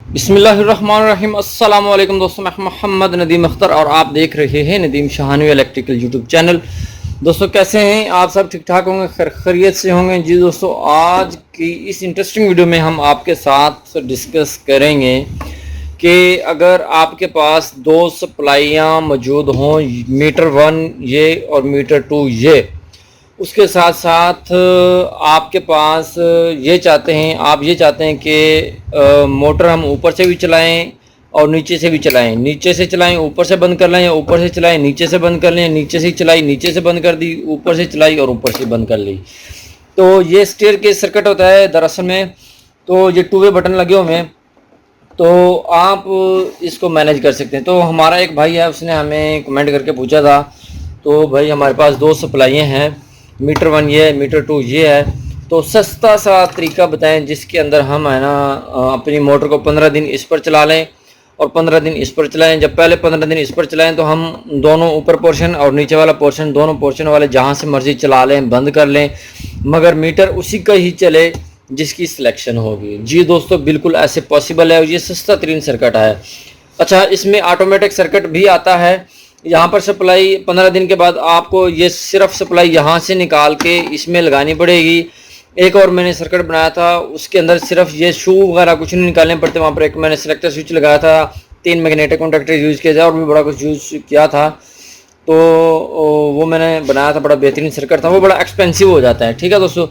बिस्मिल्लाहिर्रहमानिर्रहीम। अस्सलाम वालेकुम दोस्तों, मैं मोहम्मद नदीम अख्तर और आप देख रहे हैं Nadeem Shahani electrical YouTube channel. दोस्तों कैसे हैं आप? सब ठीक ठाक होंगे, खैरियत से होंगे जी। दोस्तों आज की इस इंटरेस्टिंग वीडियो में हम आपके साथ डिस्कस करेंगे कि अगर आपके पास दो सप्लाइयाँ मौजूद हों, मीटर 1 ये और मीटर 2 ये, उसके साथ साथ आपके पास ये चाहते हैं, आप ये चाहते हैं कि मोटर हम ऊपर से भी चलाएं और नीचे से भी चलाएं, नीचे से चलाएं ऊपर से बंद कर लें, या ऊपर से चलाएं नीचे से बंद कर लें, नीचे से चलाई नीचे से बंद कर दी, ऊपर से चलाई और ऊपर से बंद कर ली। तो ये स्टेयर केस सर्किट होता है दरअसल में। तो ये 2 वे बटन लगे हुए हैं, तो आप इसको मैनेज कर सकते हैं। तो हमारा एक भाई है, उसने हमें कमेंट करके पूछा था, तो भाई हमारे पास दो सप्लाइयाँ हैं, मीटर 1 ये है, मीटर 2 ये है, तो सस्ता सा तरीका बताएं जिसके अंदर हम है ना अपनी मोटर को 15 दिन इस पर चला लें और 15 दिन इस पर चलाएं। जब पहले 15 दिन इस पर चलाएं तो हम दोनों ऊपर पोर्शन और नीचे वाला पोर्शन, दोनों पोर्शन वाले जहां से मर्जी चला लें, बंद कर लें, मगर मीटर उसी का ही चले जिसकी सिलेक्शन होगी। जी दोस्तों, बिल्कुल ऐसे पॉसिबल है और ये सस्ता तरीन सर्किट है। अच्छा, इसमें ऑटोमेटिक सर्किट भी आता है। यहाँ पर सप्लाई 15 दिन के बाद आपको ये सिर्फ सप्लाई यहाँ से निकाल के इसमें लगानी पड़ेगी। एक और मैंने सर्किट बनाया था, उसके अंदर सिर्फ ये शू वगैरह कुछ नहीं निकालने पड़ते। वहाँ पर एक मैंने सेलेक्टर स्विच लगाया था, 3 मैग्नेटिक कॉन्टैक्टर यूज़ किया था और भी बड़ा कुछ यूज़ किया था। तो वो मैंने बनाया था, बड़ा बेहतरीन सर्किट था। वो बड़ा एक्सपेंसिव हो जाता है, ठीक है दोस्तों।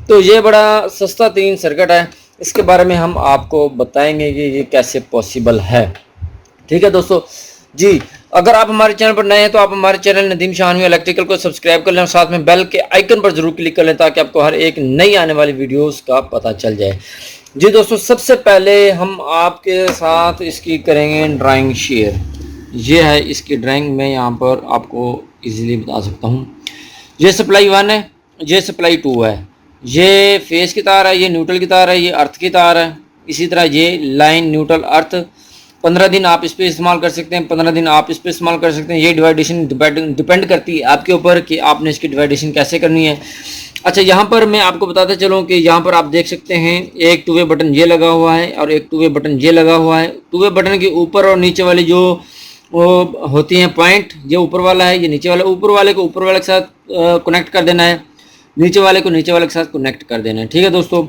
तो ये बड़ा सस्ता तरीन सर्किट है, इसके बारे में हम आपको बताएंगे कि ये कैसे पॉसिबल है, ठीक है दोस्तों जी। अगर आप हमारे चैनल पर नए हैं तो आप हमारे चैनल नदीम शाहानी इलेक्ट्रिकल को सब्सक्राइब कर लें और साथ में बेल के आइकन पर जरूर क्लिक कर लें ताकि आपको हर एक नई आने वाली वीडियोस का पता चल जाए। जी दोस्तों, सबसे पहले हम आपके साथ इसकी करेंगे ड्राइंग शेयर। ये है इसकी ड्राइंग, मैं यहाँ पर आपको इजीली बता सकता हूँ। ये सप्लाई 1 है, ये सप्लाई 2 है, ये फेस की तार है, ये न्यूट्रल की तार है, ये अर्थ की तार है। इसी तरह ये लाइन न्यूट्रल अर्थ 15 दिन आप इस पर इस्तेमाल कर सकते हैं, 15 दिन आप इस पर इस्तेमाल कर सकते हैं। ये डिवाइडेशन डिपेंड करती है आपके ऊपर कि आपने इसकी डिवाइडेशन कैसे करनी है। अच्छा, यहाँ पर मैं आपको बताते चलूँ कि यहाँ पर आप देख सकते हैं एक 2 वे बटन ये लगा हुआ है और एक 2 वे बटन ये लगा हुआ है। 2 वे बटन के ऊपर और नीचे वाली जो वो होती हैं पॉइंट, ये ऊपर वाला है, ये नीचे वाला। ऊपर वाले को ऊपर वाले के साथ कनेक्ट कर देना है, नीचे वाले को नीचे वाले के साथ कनेक्ट कर देना है, ठीक है दोस्तों।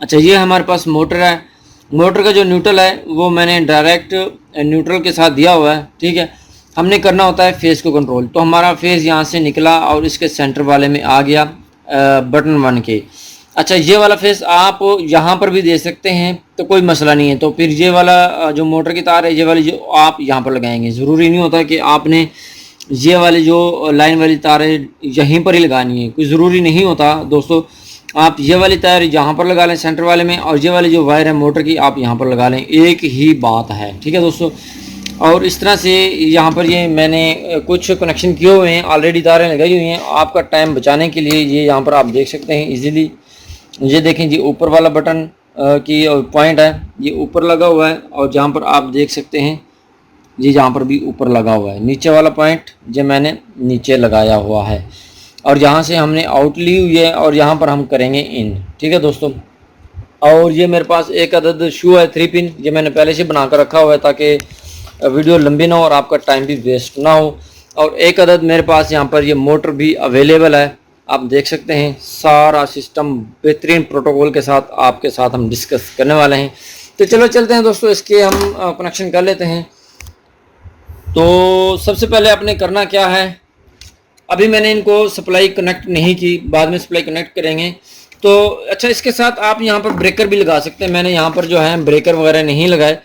अच्छा, ये हमारे पास मोटर है। मोटर का जो न्यूट्रल है वो मैंने डायरेक्ट न्यूट्रल के साथ दिया हुआ है, ठीक है। हमने करना होता है फेस को कंट्रोल। तो हमारा फेस यहाँ से निकला और इसके सेंटर वाले में आ गया बटन 1 के। अच्छा, ये वाला फेस आप यहाँ पर भी दे सकते हैं, तो कोई मसला नहीं है। तो फिर ये वाला जो मोटर की तार है, ये वाली जो आप यहाँ पर लगाएंगे, ज़रूरी नहीं होता कि आपने ये वाली जो लाइन वाली तार है यहीं पर ही लगानी है, कोई ज़रूरी नहीं होता दोस्तों। आप ये वाली तार यहाँ पर लगा लें सेंटर वाले में, और ये वाली जो वायर है मोटर की आप यहाँ पर लगा लें, एक ही बात है, ठीक है दोस्तों। और इस तरह से यहाँ पर ये मैंने कुछ कनेक्शन किए हुए हैं, ऑलरेडी तारें लगाई हुई हैं आपका टाइम बचाने के लिए। ये यहाँ पर आप देख सकते हैं इजीली। ये देखें जी, ऊपर वाला बटन की पॉइंट है ये ऊपर लगा हुआ है, और जहाँ पर आप देख सकते हैं ये यहाँ पर भी ऊपर लगा हुआ है। नीचे वाला पॉइंट ये मैंने नीचे लगाया हुआ है, और यहाँ से हमने आउट ली हुई है और यहाँ पर हम करेंगे इन, ठीक है दोस्तों। और ये मेरे पास एक अदद शू है 3 पिन, ये मैंने पहले से बना कर रखा हुआ है ताकि वीडियो लंबी ना हो और आपका टाइम भी वेस्ट ना हो। और एक अदद मेरे पास यहाँ पर ये मोटर भी अवेलेबल है, आप देख सकते हैं। सारा सिस्टम बेहतरीन प्रोटोकॉल के साथ आपके साथ हम डिस्कस करने वाले हैं। तो चलो चलते हैं दोस्तों, इसके हम कनेक्शन कर लेते हैं। तो सबसे पहले आपने करना क्या है, अभी मैंने इनको सप्लाई कनेक्ट नहीं की, बाद में सप्लाई कनेक्ट करेंगे। तो अच्छा, इसके साथ आप यहाँ पर ब्रेकर भी लगा सकते हैं। मैंने यहाँ पर जो है ब्रेकर वगैरह नहीं लगाए।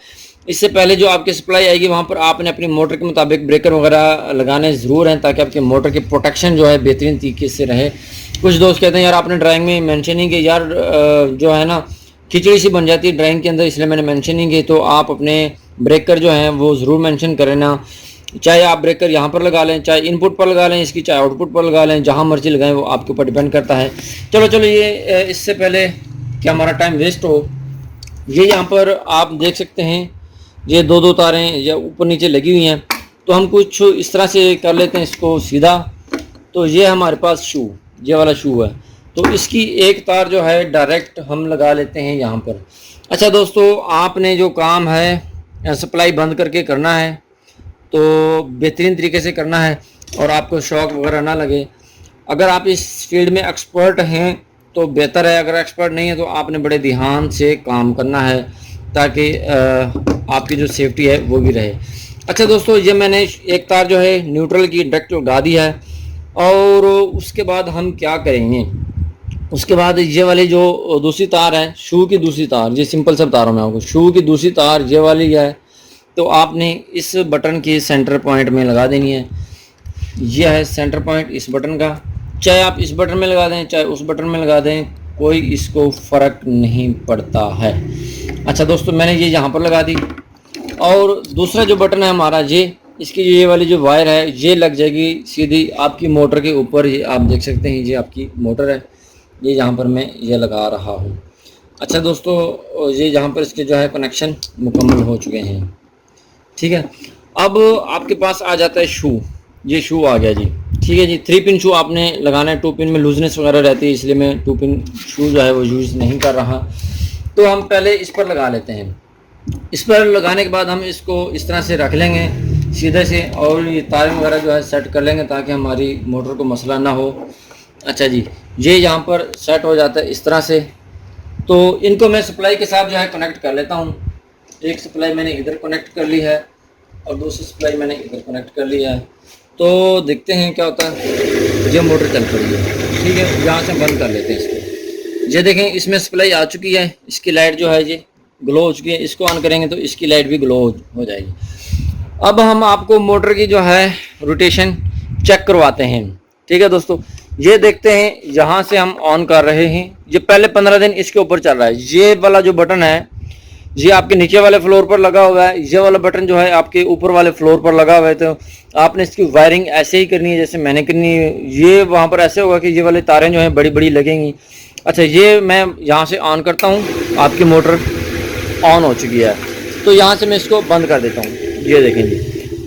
इससे पहले जो आपकी सप्लाई आएगी वहाँ पर आपने अपनी मोटर के मुताबिक ब्रेकर वगैरह लगाने ज़रूर हैं ताकि आपकी मोटर की प्रोटेक्शन जो है बेहतरीन तरीके से रहे। कुछ दोस्त कहते हैं यार आपने ड्राइंग में मेंशन नहीं किया, यार जो है ना खिचड़ी सी बन जाती है ड्राइंग के अंदर, इसलिए मैंने मेंशन नहीं किया। तो आप अपने ब्रेकर जो हैं वो ज़रूर मेंशन करें ना, चाहे आप ब्रेकर यहाँ पर लगा लें, चाहे इनपुट पर लगा लें इसकी, चाहे आउटपुट पर लगा लें, जहाँ मर्जी लगाएं, वो आपके ऊपर डिपेंड करता है। चलो चलो, ये इससे पहले कि हमारा टाइम वेस्ट हो, ये यहाँ पर आप देख सकते हैं ये दो तारें या ऊपर नीचे लगी हुई हैं। तो हम कुछ इस तरह से कर लेते हैं इसको सीधा। तो ये हमारे पास शू, ये वाला शू है, तो इसकी एक तार जो है डायरेक्ट हम लगा लेते हैं यहाँ पर। अच्छा दोस्तों, आपने जो काम है सप्लाई बंद करके करना है तो बेहतरीन तरीके से करना है और आपको शौक वगैरह ना लगे। अगर आप इस फील्ड में एक्सपर्ट हैं तो बेहतर है, अगर एक्सपर्ट नहीं है तो आपने बड़े ध्यान से काम करना है ताकि आपकी जो सेफ्टी है वो भी रहे। अच्छा दोस्तों, ये मैंने एक तार जो है न्यूट्रल की डायरेक्ट लगा दी है और उसके बाद हम क्या करेंगे, उसके बाद ये वाली जो दूसरी तार है, शू की दूसरी तार, ये सिंपल सब तारों में होगा, शू की दूसरी तार ये वाली है, तो आपने इस बटन की सेंटर पॉइंट में लगा देनी है। यह है सेंटर पॉइंट इस बटन का, चाहे आप इस बटन में लगा दें चाहे उस बटन में लगा दें, कोई इसको फ़र्क नहीं पड़ता है। अच्छा दोस्तों, मैंने ये यहाँ पर लगा दी और दूसरा जो बटन है हमारा, ये इसकी ये वाली जो वायर है ये लग जाएगी सीधी आपकी मोटर के ऊपर। ये आप देख सकते हैं, ये आपकी मोटर है, ये यहाँ पर मैं ये लगा रहा हूँ। अच्छा दोस्तों, ये यहाँ पर इसके जो है कनेक्शन मुकम्मल हो चुके हैं। ठीक है, अब आपके पास आ जाता है शू। ये शू आ गया जी। ठीक है जी, 3 पिन शू आपने लगाना है। 2 पिन में लूजनेस वगैरह रहती है, इसलिए मैं 2 पिन शू जो है वो यूज़ नहीं कर रहा। तो हम पहले इस पर लगा लेते हैं। इस पर लगाने के बाद हम इसको इस तरह से रख लेंगे सीधे से और ये तार वगैरह जो है सेट कर लेंगे ताकि हमारी मोटर को मसला ना हो। अच्छा जी, ये यहाँ पर सेट हो जाता है इस तरह से। तो इनको मैं सप्लाई के साथ जो है कनेक्ट कर लेता हूँ। एक सप्लाई मैंने इधर कनेक्ट कर ली है और दूसरी सप्लाई मैंने इधर कनेक्ट कर ली है। तो देखते हैं क्या होता है। ये मोटर चल पड़ी है। ठीक है, यहाँ से बंद कर लेते हैं इसको। ये देखें, इसमें सप्लाई आ चुकी है, इसकी लाइट जो है ये ग्लो हो चुकी है। इसको ऑन करेंगे तो इसकी लाइट भी ग्लो हो जाएगी। अब हम आपको मोटर की जो है रोटेशन चेक करवाते हैं। ठीक है दोस्तों, ये देखते हैं, यहाँ से हम ऑन कर रहे हैं। ये पहले 15 दिन इसके ऊपर चल रहा है। ये वाला जो बटन है ये आपके नीचे वाले फ्लोर पर लगा हुआ है, ये वाला बटन जो है आपके ऊपर वाले फ्लोर पर लगा हुआ है। तो आपने इसकी वायरिंग ऐसे ही करनी है जैसे मैंने करनी है। ये वहाँ पर ऐसे होगा कि ये वाली तारें जो हैं बड़ी बड़ी लगेंगी। अच्छा, ये मैं यहाँ से ऑन करता हूँ, आपकी मोटर ऑन हो चुकी है। तो यहाँ से मैं इसको बंद कर देता हूँ। ये देखेंगे,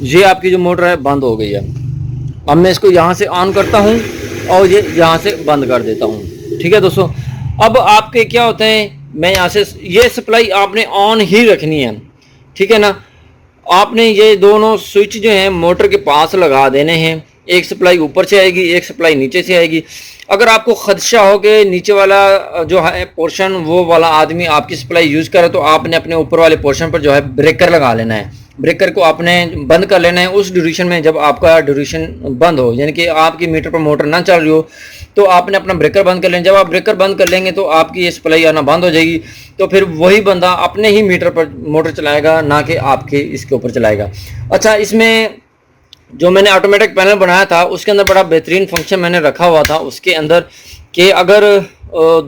ये आपकी जो मोटर है बंद हो गई है। अब मैं इसको यहाँ से ऑन करता हूँ और ये यहाँ से बंद कर देता हूँ। ठीक है दोस्तों, अब आपके क्या होते हैं, मैं यहाँ से ये सप्लाई आपने ऑन ही रखनी है। ठीक है ना, आपने ये दोनों स्विच जो हैं मोटर के पास लगा देने हैं। एक सप्लाई ऊपर से आएगी, एक सप्लाई नीचे से आएगी। अगर आपको खदशा हो कि नीचे वाला जो है पोर्शन वो वाला आदमी आपकी सप्लाई यूज़ करे तो आपने अपने ऊपर वाले पोर्शन पर जो है ब्रेकर लगा लेना है। ब्रेकर को आपने बंद कर लेना है उस ड्यूरेशन में जब आपका ड्यूरेशन बंद हो, यानी कि आपकी मीटर पर मोटर ना चल रही हो तो आपने अपना ब्रेकर बंद कर लेना। जब आप ब्रेकर बंद कर लेंगे तो आपकी ये सप्लाई आना बंद हो जाएगी। तो फिर वही बंदा अपने ही मीटर पर मोटर चलाएगा, ना कि आपके इसके ऊपर चलाएगा। अच्छा, इसमें जो मैंने ऑटोमेटिक पैनल बनाया था उसके अंदर बड़ा बेहतरीन फंक्शन मैंने रखा हुआ था उसके अंदर कि अगर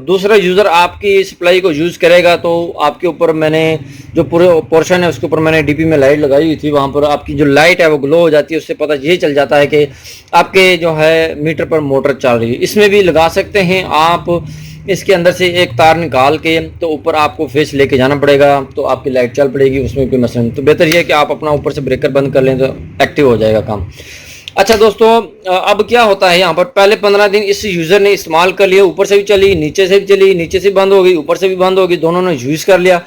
दूसरा यूज़र आपकी सप्लाई को यूज़ करेगा तो आपके ऊपर मैंने जो पूरे पोर्शन है उसके ऊपर मैंने डीपी में लाइट लगाई हुई थी। वहाँ पर आपकी जो लाइट है वो ग्लो हो जाती है, उससे पता ये चल जाता है कि आपके जो है मीटर पर मोटर चल रही है। इसमें भी लगा सकते हैं आप। इसके अंदर से एक तार निकाल के तो ऊपर आपको फेस लेके जाना पड़ेगा तो आपकी लाइट चल पड़ेगी, उसमें कोई मसला नहीं। तो बेहतर ये है कि आप अपना ऊपर से ब्रेकर बंद कर लें तो एक्टिव हो जाएगा काम। अच्छा दोस्तों, अब क्या होता है, यहाँ पर पहले 15 दिन इस यूज़र ने इस्तेमाल कर लिया, ऊपर से भी चली, नीचे से भी चली, नीचे से बंद हो गई, ऊपर से भी बंद हो गई, दोनों ने यूज़ कर लिया।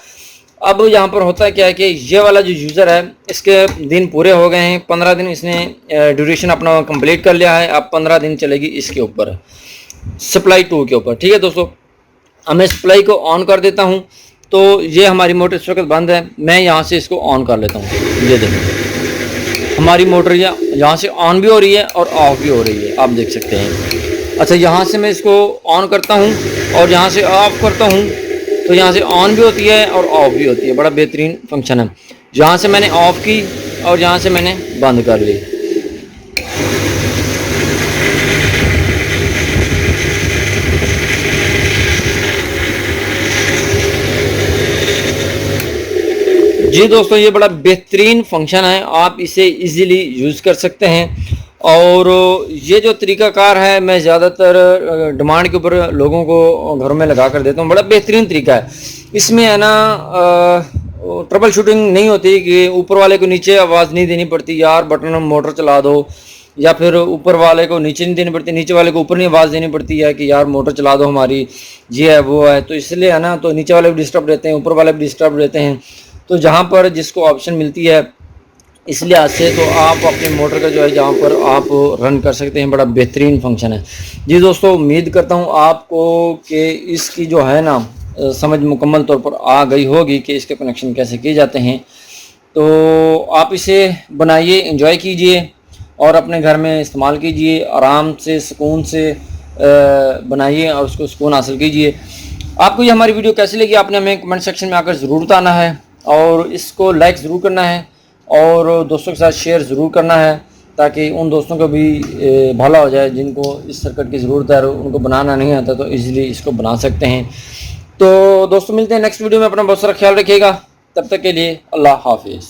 अब यहाँ पर होता है क्या है कि ये वाला जो यूज़र है इसके दिन पूरे हो गए हैं, 15 दिन इसने ड्यूरेशन अपना कंप्लीट कर लिया है। अब 15 दिन चलेगी इसके ऊपर, सप्लाई 2 के ऊपर। ठीक है दोस्तों, अब मैं सप्लाई को ऑन कर देता हूँ। तो ये हमारी मोटर इस वक्त बंद है, मैं यहाँ से इसको ऑन कर लेता हूँ। ये देखिए, हमारी मोटर यहाँ से ऑन भी हो रही है और ऑफ भी हो रही है, आप देख सकते हैं। अच्छा, यहाँ से मैं इसको ऑन करता हूँ और यहाँ से ऑफ करता हूँ तो यहाँ से ऑन भी होती है और ऑफ भी होती है। बड़ा बेहतरीन फंक्शन है। यहाँ से मैंने ऑफ की और यहाँ से मैंने बंद कर ली। जी दोस्तों, ये बड़ा बेहतरीन फंक्शन है, आप इसे इजीली यूज़ कर सकते हैं। और ये जो तरीक़ाकार है मैं ज़्यादातर डिमांड के ऊपर लोगों को घरों में लगा कर देता हूँ। बड़ा बेहतरीन तरीका है। इसमें है ना ट्रबल शूटिंग नहीं होती कि ऊपर वाले को नीचे आवाज़ नहीं देनी पड़ती, यार बटन मोटर चला दो, या फिर ऊपर वाले को नीचे नहीं देनी पड़ती, नीचे वाले को ऊपर नहीं आवाज़ देनी पड़ती है कि यार मोटर चला दो हमारी, ये है वो है। तो इसलिए है ना, तो नीचे वाले भी डिस्टर्ब रहते हैं, ऊपर वाले भी डिस्टर्ब रहते हैं। तो जहाँ पर जिसको ऑप्शन मिलती है इस लिहाज से तो आप अपने मोटर का जो है जहाँ पर आप रन कर सकते हैं, बड़ा बेहतरीन फंक्शन है जी। दोस्तों उम्मीद करता हूँ आपको कि इसकी जो है ना समझ मुकम्मल तौर पर आ गई होगी कि इसके कनेक्शन कैसे किए जाते हैं। तो आप इसे बनाइए, एंजॉय कीजिए और अपने घर में इस्तेमाल कीजिए, आराम से सुकून से बनाइए और उसको सुकून हासिल कीजिए। आपको ये हमारी वीडियो कैसी लगी आपने हमें कमेंट सेक्शन में आकर ज़रूर बताना है और इसको लाइक ज़रूर करना है और दोस्तों के साथ शेयर ज़रूर करना है ताकि उन दोस्तों को भी भला हो जाए जिनको इस सर्किट की ज़रूरत है और उनको बनाना नहीं आता तो इजीली इसको बना सकते हैं। तो दोस्तों मिलते हैं नेक्स्ट वीडियो में, अपना बहुत सारा ख्याल रखिएगा, तब तक के लिए अल्लाह हाफिज़।